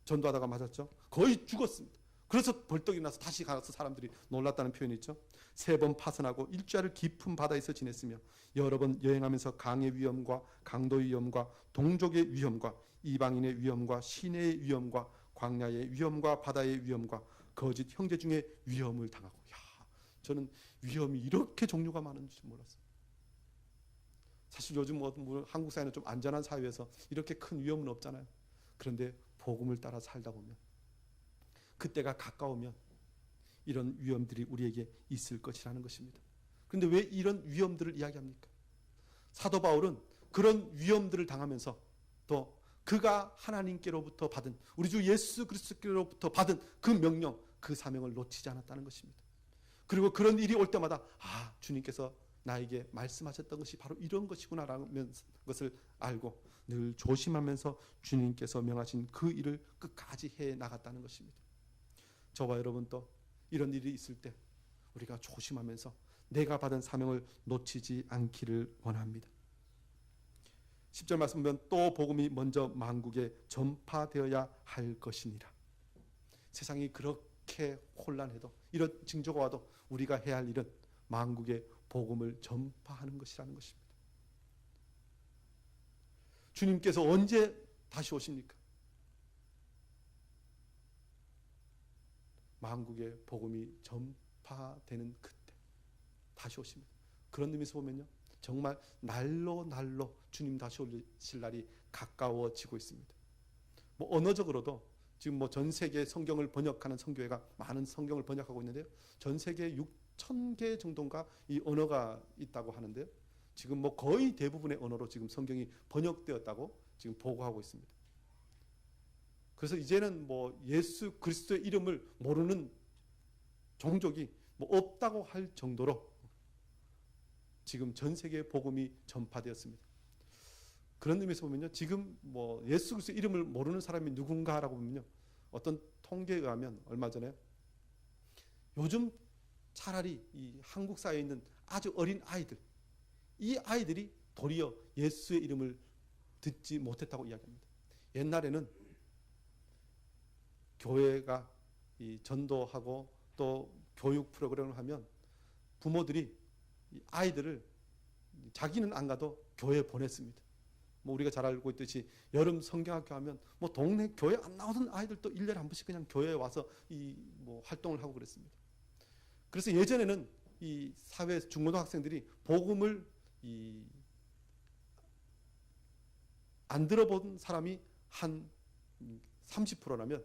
전도하다가 맞았죠. 거의 죽었습니다. 그래서 벌떡 일어나서 다시 가서 사람들이 놀랐다는 표현이 있죠. 3번 파선하고 일주일을 깊은 바다에서 지냈으며 여러 번 여행하면서 강의 위험과 강도의 위험과 동족의 위험과 이방인의 위험과 시내의 위험과 광야의 위험과 바다의 위험과 거짓 형제 중에 위험을 당하고, 저는 위험이 이렇게 종류가 많은 줄 몰랐어요. 사실 요즘 뭐 한국 사회는 좀 안전한 사회에서 이렇게 큰 위험은 없잖아요. 그런데 복음을 따라 살다 보면, 그때가 가까우면 이런 위험들이 우리에게 있을 것이라는 것입니다. 그런데 왜 이런 위험들을 이야기합니까? 사도 바울은 그런 위험들을 당하면서 또 그가 하나님께로부터 받은, 우리 주 예수 그리스도께로부터 받은 그 명령, 그 사명을 놓치지 않았다는 것입니다. 그리고 그런 일이 올 때마다 주님께서 나에게 말씀하셨던 것이 바로 이런 것이구나라는 것을 알고 늘 조심하면서 주님께서 명하신 그 일을 끝까지 해 나갔다는 것입니다. 저와 여러분도 이런 일이 있을 때 우리가 조심하면서 내가 받은 사명을 놓치지 않기를 원합니다. 10절 말씀 보면 또 복음이 먼저 만국에 전파되어야 할 것이니라. 세상이 그렇게 혼란해도, 이런 징조가 와도 우리가 해야 할 일은 만국에 복음을 전파하는 것이라는 것입니다. 주님께서 언제 다시 오십니까? 만국에 복음이 전파되는 그때 다시 오십니다. 그런 의미에서 보면요, 정말 날로 주님 다시 오실 날이 가까워지고 있습니다. 뭐 언어적으로도 지금 전 세계 성경을 번역하는 선교회가 많은 성경을 번역하고 있는데요, 전 세계 6,000개 정도인가 이 언어가 있다고 하는데요, 지금 거의 대부분의 언어로 지금 성경이 번역되었다고 지금 보고하고 있습니다. 그래서 이제는 예수 그리스도의 이름을 모르는 종족이 없다고 할 정도로 지금 전 세계에 복음이 전파되었습니다. 그런 의미에서 보면요, 지금 예수 그리스도의 이름을 모르는 사람이 누군가라고 보면요, 어떤 통계에 의하면 얼마 전에 요즘 차라리 이 한국 사회에 있는 아주 어린 아이들, 이 아이들이 도리어 예수의 이름을 듣지 못했다고 이야기합니다. 옛날에는 교회가 이 전도하고 또 교육 프로그램을 하면 부모들이 아이들을 자기는 안 가도 교회에 보냈습니다. 우리가 잘 알고 있듯이 여름 성경학교 하면 동네 교회 안 나오던 아이들도 1년에 한 번씩 그냥 교회에 와서 활동을 하고 그랬습니다. 그래서 예전에는 이 사회 중고등학생들이 복음을 안 들어본 사람이 한 30%라면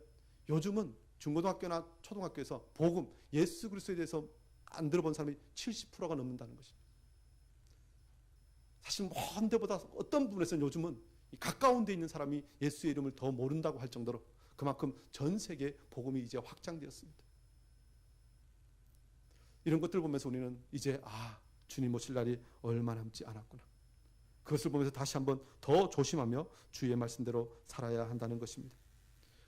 요즘은 중고등학교나 초등학교에서 복음, 예수 그리스도에 대해서 안 들어본 사람이 70%가 넘는다는 것입니다. 사실 먼 데보다 어떤 부분에서는 요즘은 가까운 데 있는 사람이 예수의 이름을 더 모른다고 할 정도로 그만큼 전 세계에 복음이 이제 확장되었습니다. 이런 것들을 보면서 우리는 이제 주님 오실 날이 얼마 남지 않았구나. 그것을 보면서 다시 한번 더 조심하며 주의 말씀대로 살아야 한다는 것입니다.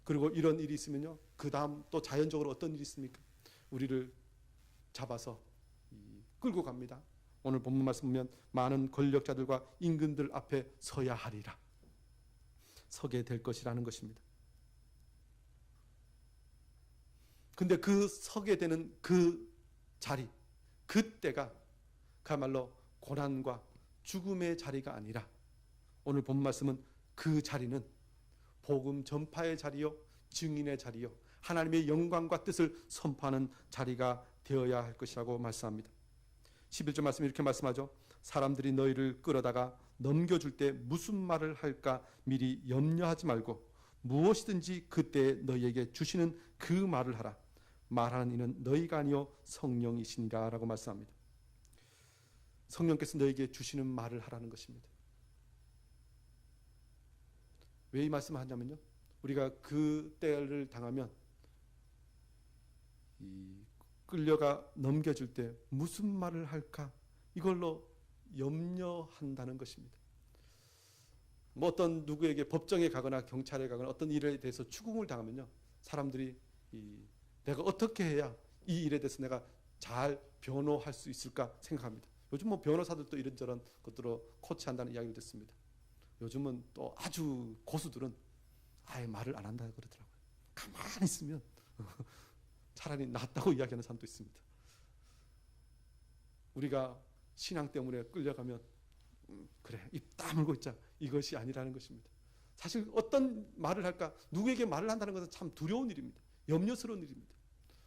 그리고 이런 일이 있으면요, 그 다음 또 자연적으로 어떤 일이 있습니까? 우리를 잡아서 끌고 갑니다. 오늘 본문 말씀 보면 많은 권력자들과 임금들 앞에 서야 하리라. 서게 될 것이라는 것입니다. 근데 그 서게 되는 그 자리, 그때가 그야말로 고난과 죽음의 자리가 아니라 오늘 본 말씀은 그 자리는 복음 전파의 자리요, 증인의 자리요, 하나님의 영광과 뜻을 선포하는 자리가 되어야 할 것이라고 말씀합니다. 11절 말씀 이렇게 말씀하죠. 사람들이 너희를 끌어다가 넘겨줄 때 무슨 말을 할까 미리 염려하지 말고 무엇이든지 그때 너희에게 주시는 그 말을 하라. 말하는 이는 너희가 아니요 성령이시니라 라고 말씀합니다. 성령께서 너희에게 주시는 말을 하라는 것입니다. 왜 이 말씀을 하냐면요, 우리가 그 때를 당하면 끌려가 넘겨줄 때 무슨 말을 할까 이걸로 염려한다는 것입니다. 어떤 누구에게 법정에 가거나 경찰에 가거나 어떤 일에 대해서 추궁을 당하면요, 사람들이 내가 어떻게 해야 이 일에 대해서 내가 잘 변호할 수 있을까 생각합니다. 요즘 변호사들도 이런저런 것들로 코치한다는 이야기를 듣습니다. 요즘은 또 아주 고수들은 아예 말을 안 한다 그러더라고요. 가만히 있으면 차라리 낫다고 이야기하는 사람도 있습니다. 우리가 신앙 때문에 끌려가면 그래, 입 다물고 있자, 이것이 아니라는 것입니다. 사실 어떤 말을 할까, 누구에게 말을 한다는 것은 참 두려운 일입니다. 염려스러운 일입니다.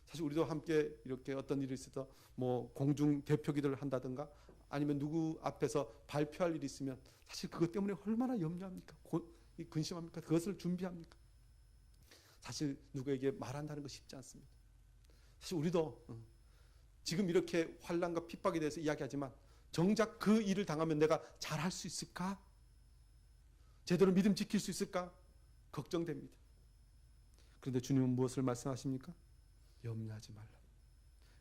사실 우리도 함께 이렇게 어떤 일이 있어서 뭐 공중 대표 기도를 한다든가 아니면 누구 앞에서 발표할 일이 있으면 사실 그것 때문에 얼마나 염려합니까? 근심합니까? 그것을 준비합니까? 사실 누구에게 말한다는 것이 쉽지 않습니다. 사실 우리도 지금 이렇게 환난과 핍박에 대해서 이야기하지만 정작 그 일을 당하면 내가 잘할 수 있을까? 제대로 믿음 지킬 수 있을까? 걱정됩니다. 그런데 주님은 무엇을 말씀하십니까? 염려하지 말라.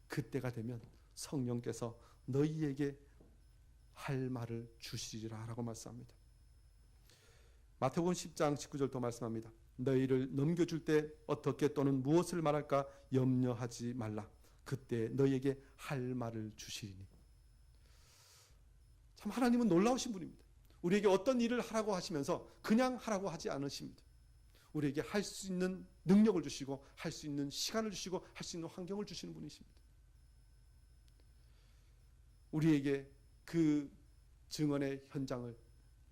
그때가 되면 성령께서 너희에게 할 말을 주시리라 라고 말씀합니다. 마태복음 10장 19절도 말씀합니다. 너희를 넘겨줄 때 어떻게 또는 무엇을 말할까 염려하지 말라. 그때 너희에게 할 말을 주시리니. 참 하나님은 놀라우신 분입니다. 우리에게 어떤 일을 하라고 하시면서 그냥 하라고 하지 않으십니다. 우리에게 할 수 있는 능력을 주시고 할 수 있는 시간을 주시고 할 수 있는 환경을 주시는 분이십니다. 우리에게 그 증언의 현장을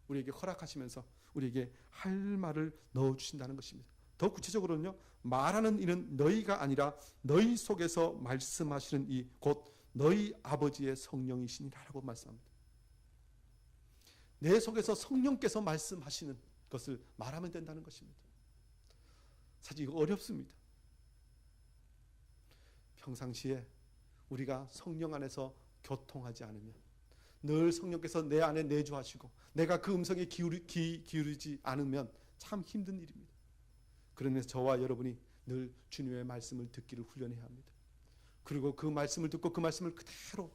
우리에게 허락하시면서 우리에게 할 말을 넣어주신다는 것입니다. 더 구체적으로는요, 말하는 이는 너희가 아니라 너희 속에서 말씀하시는 이 곧 너희 아버지의 성령이시니라라고 말씀합니다. 내 속에서 성령께서 말씀하시는 것을 말하면 된다는 것입니다. 사실 이거 어렵습니다. 평상시에 우리가 성령 안에서 교통하지 않으면, 늘 성령께서 내 안에 내주하시고 내가 그 음성에 기울이지 않으면 참 힘든 일입니다. 그러면서 저와 여러분이 늘 주님의 말씀을 듣기를 훈련해야 합니다. 그리고 그 말씀을 듣고 그 말씀을 그대로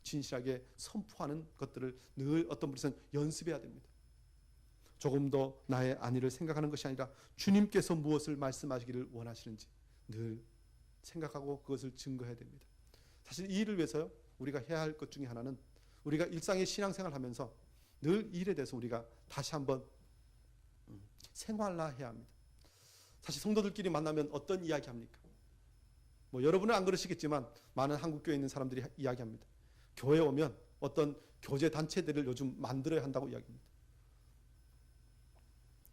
진실하게 선포하는 것들을 늘 어떤 분에서는 연습해야 됩니다. 조금 더 나의 안위를 생각하는 것이 아니라 주님께서 무엇을 말씀하시기를 원하시는지 늘 생각하고 그것을 증거해야 됩니다. 사실 이 일을 위해서요, 우리가 해야 할 것 중에 하나는 우리가 일상의 신앙생활을 하면서 늘 이 일에 대해서 우리가 다시 한번 생활화해야 합니다. 사실 성도들끼리 만나면 어떤 이야기 합니까? 뭐 여러분은 안 그러시겠지만 많은 한국교회에 있는 사람들이 이야기합니다. 교회에 오면 어떤 교제 단체들을 요즘 만들어야 한다고 이야기합니다.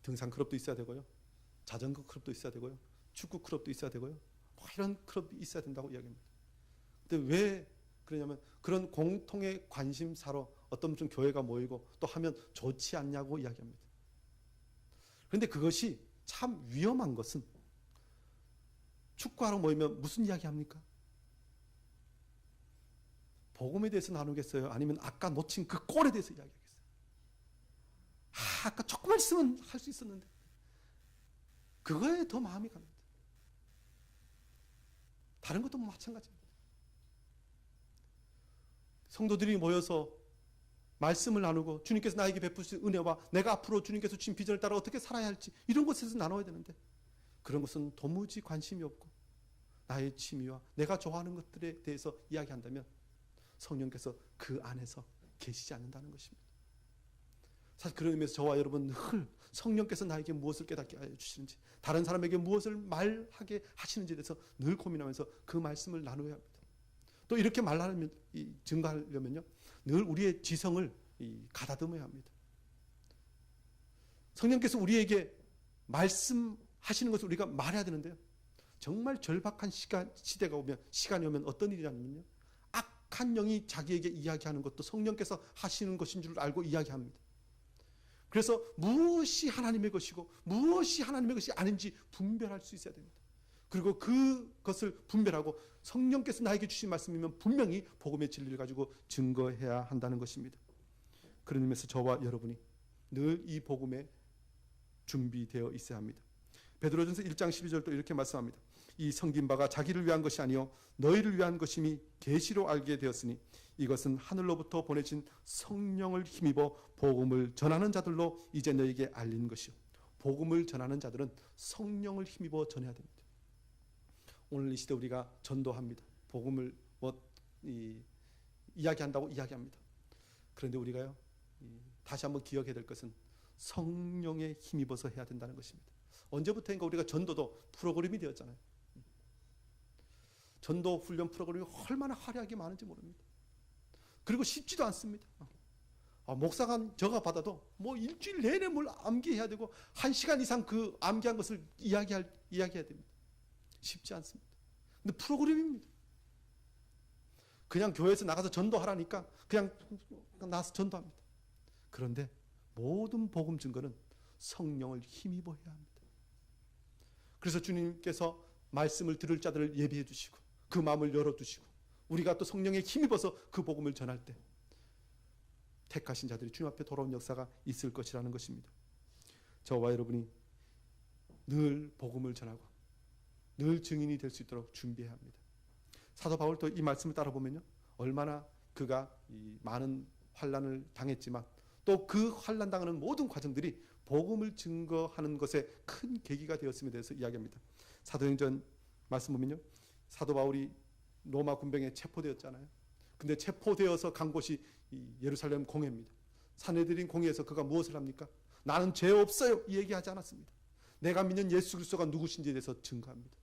등산 클럽도 있어야 되고요, 자전거 클럽도 있어야 되고요, 축구 클럽도 있어야 되고요, 뭐 이런 클럽이 있어야 된다고 이야기합니다. 근데 왜 그러냐면 그런 공통의 관심사로 어떤 좀 교회가 모이고 또 하면 좋지 않냐고 이야기합니다. 그런데 그것이 참 위험한 것은 축구하러 모이면 무슨 이야기 합니까? 복음에 대해서 나누겠어요? 아니면 아까 놓친 그 골에 대해서 이야기하겠어요? 아까 조금만 있으면 할 수 있었는데. 그거에 더 마음이 갑니다. 다른 것도 마찬가지입니다. 성도들이 모여서 말씀을 나누고 주님께서 나에게 베푸신 은혜와 내가 앞으로 주님께서 주신 비전을 따라 어떻게 살아야 할지 이런 것에서 나눠야 되는데, 그런 것은 도무지 관심이 없고 나의 취미와 내가 좋아하는 것들에 대해서 이야기한다면 성령께서 그 안에서 계시지 않는다는 것입니다. 사실 그런 의미에서 저와 여러분 늘 성령께서 나에게 무엇을 깨닫게 하여 주시는지, 다른 사람에게 무엇을 말하게 하시는지에 대해서 늘 고민하면서 그 말씀을 나누어야 합니다. 또 이렇게 말하려면, 증거하려면요, 늘 우리의 지성을 가다듬어야 합니다. 성령께서 우리에게 말씀하시는 것을 우리가 말해야 되는데요, 정말 절박한 시간이 오면 어떤 일이냐면요, 악한 영이 자기에게 이야기하는 것도 성령께서 하시는 것인 줄 알고 이야기합니다. 그래서 무엇이 하나님의 것이고 무엇이 하나님의 것이 아닌지 분별할 수 있어야 됩니다. 그리고 그것을 분별하고 성령께서 나에게 주신 말씀이면 분명히 복음의 진리를 가지고 증거해야 한다는 것입니다. 그런 의미에서 저와 여러분이 늘 이 복음에 준비되어 있어야 합니다. 베드로전서 1장 12절도 이렇게 말씀합니다. 이 섬긴 바가 자기를 위한 것이 아니요 너희를 위한 것임이 계시로 알게 되었으니 이것은 하늘로부터 보내진 성령을 힘입어 복음을 전하는 자들로 이제 너희에게 알린 것이요. 복음을 전하는 자들은 성령을 힘입어 전해야 됩니다. 오늘 이 시대 우리가 전도합니다. 복음을 이야기한다고 이야기합니다. 그런데 우리가요, 다시 한번 기억해야 될 것은 성령에 힘입어서 해야 된다는 것입니다. 언제부터인가 우리가 전도도 프로그램이 되었잖아요. 전도 훈련 프로그램이 얼마나 화려하게 많은지 모릅니다. 그리고 쉽지도 않습니다. 목사가 저가 받아도 뭐 일주일 내내 뭘 암기해야 되고 1시간 이상 그 암기한 것을 이야기해야 됩니다. 쉽지 않습니다. 근데 프로그램입니다. 그냥 교회에서 나가서 전도하라니까 그냥 나가서 전도합니다. 그런데 모든 복음 증거는 성령을 힘입어 해야 합니다. 그래서 주님께서 말씀을 들을 자들을 예비해 주시고 그 마음을 열어두시고 우리가 또 성령에 힘입어서 그 복음을 전할 때 택하신 자들이 주님 앞에 돌아온 역사가 있을 것이라는 것입니다. 저와 여러분이 늘 복음을 전하고 늘 증인이 될 수 있도록 준비해야 합니다. 사도 바울 또 이 말씀을 따라 보면요, 얼마나 그가 이 많은 환난을 당했지만 또 그 환난 당하는 모든 과정들이 복음을 증거하는 것에 큰 계기가 되었음에 대해서 이야기합니다. 사도행전 말씀 보면요, 사도 바울이 로마 군병에 체포되었잖아요. 근데 체포되어서 간 곳이 이 예루살렘 공회입니다. 산헤드린 공회에서 그가 무엇을 합니까? 나는 죄 없어요, 이 얘기하지 않았습니다. 내가 믿는 예수 그리스도가 누구신지에 대해서 증거합니다.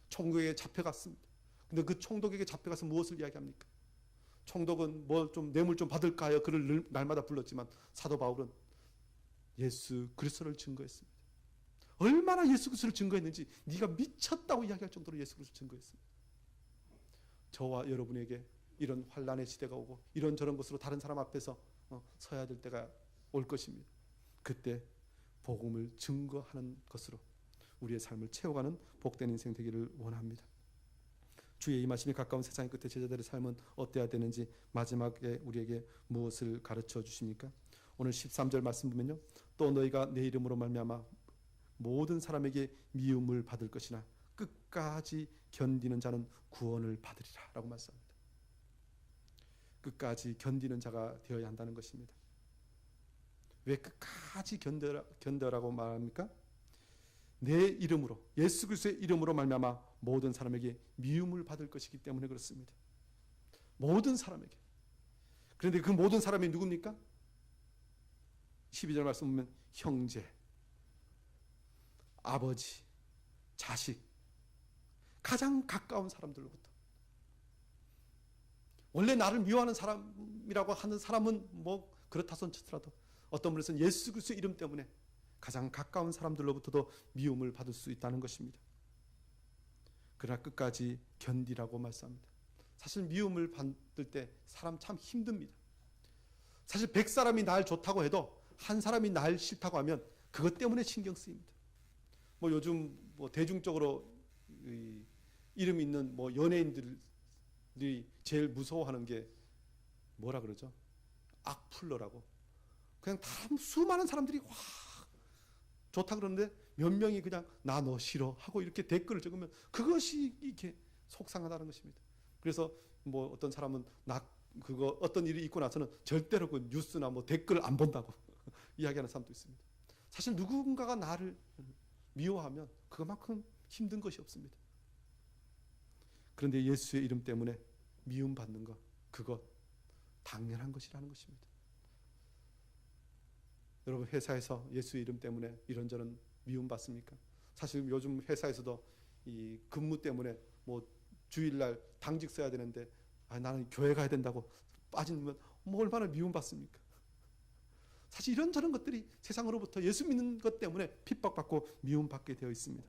총독에게 잡혀갔습니다. 근데 그 총독에게 잡혀가서 무엇을 이야기합니까? 총독은 뭐 좀 뇌물 좀 받을까 하여 그를 날마다 불렀지만 사도 바울은 예수 그리스도를 증거했습니다. 얼마나 예수 그리스도를 증거했는지 네가 미쳤다고 이야기할 정도로 예수 그리스도를 증거했습니다. 저와 여러분에게 이런 환난의 시대가 오고 이런저런 것으로 다른 사람 앞에서 서야 될 때가 올 것입니다. 그때 복음을 증거하는 것으로 우리의 삶을 채워가는 복된 인생 되기를 원합니다. 주의 이 말씀이 가까운 세상의 끝에 제자들의 삶은 어때야 되는지 마지막에 우리에게 무엇을 가르쳐 주십니까? 오늘 13절 말씀 보면요, 또 너희가 내 이름으로 말미암아 모든 사람에게 미움을 받을 것이나 끝까지 견디는 자는 구원을 받으리라 라고 말씀합니다. 끝까지 견디는 자가 되어야 한다는 것입니다. 왜 끝까지 견뎌라고 말합니까? 내 이름으로, 예수 그리스도의 이름으로 말미암아 모든 사람에게 미움을 받을 것이기 때문에 그렇습니다. 모든 사람에게. 그런데 그 모든 사람이 누굽니까? 12절 말씀 보면 형제, 아버지, 자식, 가장 가까운 사람들로부터. 원래 나를 미워하는 사람이라고 하는 사람은 뭐 그렇다 손 치더라도 어떤 분에서는 예수 그리스도의 이름 때문에 가장 가까운 사람들로부터도 미움을 받을 수 있다는 것입니다. 그러나 끝까지 견디라고 말씀합니다. 사실 미움을 받을 때 사람 참 힘듭니다. 사실 100사람이 날 좋다고 해도 한 사람이 날 싫다고 하면 그것 때문에 신경 쓰입니다. 뭐 요즘 뭐 대중적으로 이름 있는 뭐 연예인들이 제일 무서워하는 게 뭐라 그러죠? 악플러라고. 그냥 수많은 사람들이 와 좋다 그러는데 몇 명이 그냥 나 너 싫어 하고 이렇게 댓글을 적으면 그것이 이렇게 속상하다는 것입니다. 그래서 뭐 어떤 사람은 그거 어떤 일이 있고 나서는 절대로 그 뉴스나 뭐 댓글을 안 본다고 이야기하는 사람도 있습니다. 사실 누군가가 나를 미워하면 그만큼 힘든 것이 없습니다. 그런데 예수의 이름 때문에 미움받는 것, 그것 당연한 것이라는 것입니다. 여러분 회사에서 예수의 이름 때문에 이런저런 미움받습니까? 사실 요즘 회사에서도 이 근무 때문에 뭐 주일날 당직 써야 되는데 나는 교회 가야 된다고 빠지면 뭐 얼마나 미움받습니까? 사실 이런저런 것들이 세상으로부터 예수 믿는 것 때문에 핍박받고 미움받게 되어 있습니다.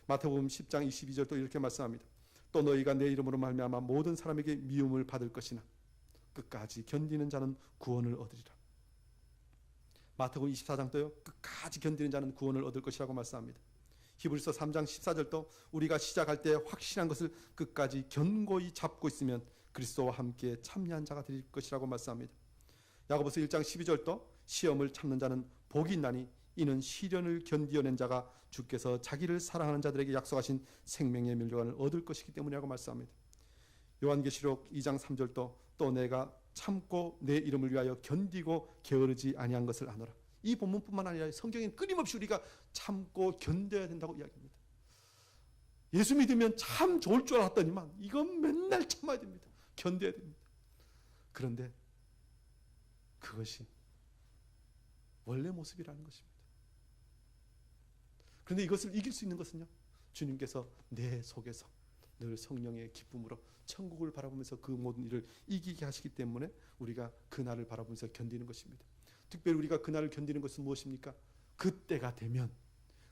마태복음 10장 22절 또 이렇게 말씀합니다. 또 너희가 내 이름으로 말미암아 모든 사람에게 미움을 받을 것이나 끝까지 견디는 자는 구원을 얻으리라. 마태복음 24장도요, 끝까지 견디는 자는 구원을 얻을 것이라고 말씀합니다. 히브리서 3장 14절도 우리가 시작할 때 확실한 것을 끝까지 견고히 잡고 있으면 그리스도와 함께 참여한 자가 될 것이라고 말씀합니다. 야고보서 1장 12절도 시험을 참는 자는 복이 있나니 이는 시련을 견디어낸 자가 주께서 자기를 사랑하는 자들에게 약속하신 생명의 멸류관을 얻을 것이기 때문이라고 말씀합니다. 요한계시록 2장 3절도 또 내가 참고 내 이름을 위하여 견디고 게으르지 아니한 것을 아노라. 이 본문뿐만 아니라 성경엔 끊임없이 우리가 참고 견뎌야 된다고 이야기합니다. 예수 믿으면 참 좋을 줄 알았더니만 이건 맨날 참아야 됩니다. 견뎌야 됩니다. 그런데 그것이 원래 모습이라는 것입니다. 그런데 이것을 이길 수 있는 것은요, 주님께서 내 속에서 늘 성령의 기쁨으로 천국을 바라보면서 그 모든 일을 이기게 하시기 때문에 우리가 그날을 바라보면서 견디는 것입니다. 특별히 우리가 그날을 견디는 것은 무엇입니까? 그때가 되면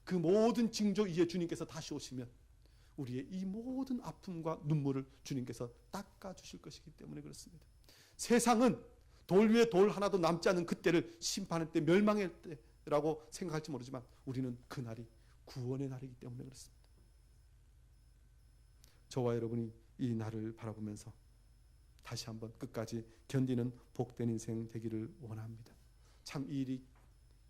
그 모든 징조 이에 주님께서 다시 오시면 우리의 이 모든 아픔과 눈물을 주님께서 닦아주실 것이기 때문에 그렇습니다. 세상은 돌 위에 돌 하나도 남지 않은 그때를 심판할 때, 멸망할 때라고 생각할지 모르지만 우리는 그날이 구원의 날이기 때문에 그렇습니다. 저와 여러분이 이 날을 바라보면서 다시 한번 끝까지 견디는 복된 인생 되기를 원합니다. 참 이 일이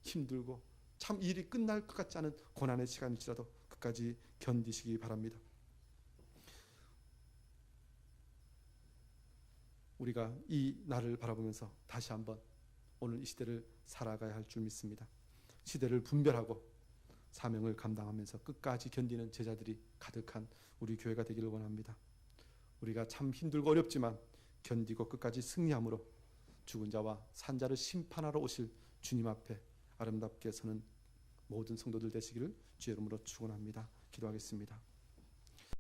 힘들고 참 이 일이 끝날 것 같지 않은 고난의 시간일지라도 끝까지 견디시기 바랍니다. 우리가 이 날을 바라보면서 다시 한번 오늘 이 시대를 살아가야 할 줄 믿습니다. 시대를 분별하고 사명을 감당하면서 끝까지 견디는 제자들이 가득한 우리 교회가 되기를 원합니다. 우리가 참 힘들고 어렵지만 견디고 끝까지 승리함으로 죽은 자와 산 자를 심판하러 오실 주님 앞에 아름답게 서는 모든 성도들 되시기를 주의 이름으로 축원합니다. 기도하겠습니다.